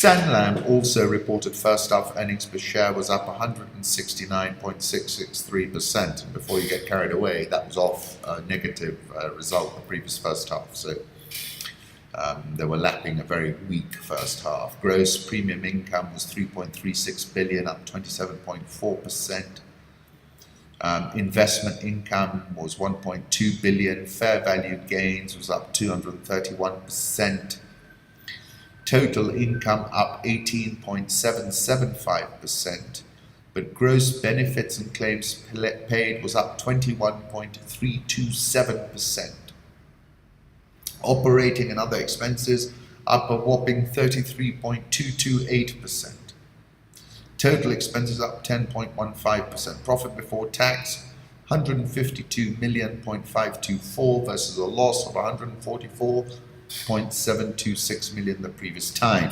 Sanlam also reported first half earnings per share was up 169.663%. And before you get carried away, that was off a negative result the previous first half. So they were lapping a very weak first half. Gross premium income was 3.36 billion, up 27.4%. Investment income was 1.2 billion. Fair value gains was up 231%. Total income up 18.775%, but gross benefits and claims paid was up 21.327%. Operating and other expenses up a whopping 33.228%. Total expenses up 10.15%. Profit before tax 152 million.524 versus a loss of 144.726 million the previous time.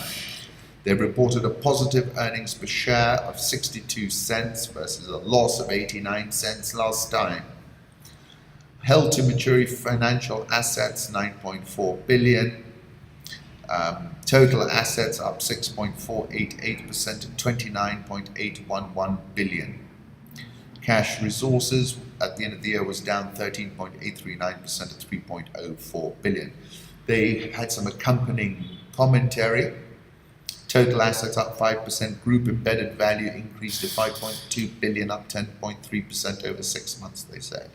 They reported a positive earnings per share of 62 cents versus a loss of 89 cents last time. Held to maturity financial assets 9.4 billion. Total assets up 6.488% to 29.811 billion. Cash resources at the end of the year was down 13.839% to 3.04 billion. They had some accompanying commentary. Total assets up 5%. Group embedded value increased to 5.2 billion, up 10.3% over 6 months, they said.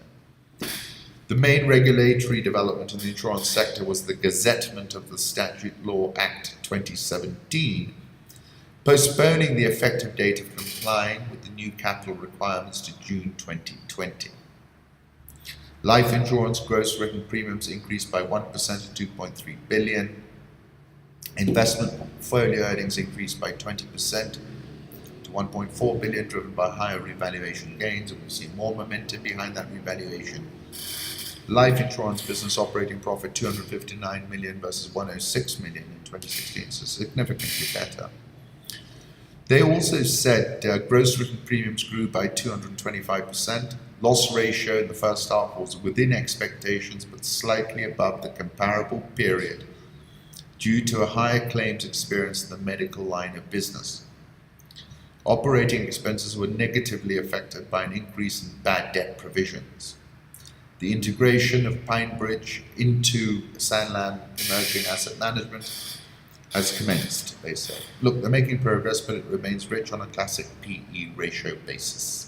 The main regulatory development in the insurance sector was the gazettement of the Statute Law Act 2017, postponing the effective date of complying with the new capital requirements to June 2020. Life insurance gross written premiums increased by 1% to 2.3 billion. Investment portfolio earnings increased by 20% to 1.4 billion, driven by higher revaluation gains, and we've seen more momentum behind that revaluation. Life insurance business operating profit 259 million versus 106 million in 2016, so significantly better. They also said gross written premiums grew by 225%. Loss ratio in the first half was within expectations but slightly above the comparable period due to a higher claims experience in the medical line of business. Operating expenses were negatively affected by an increase in bad debt provisions. The integration of PineBridge into Sanlam Emerging Asset Management has commenced, they say. Look, they're making progress, but it remains rich on a classic PE ratio basis.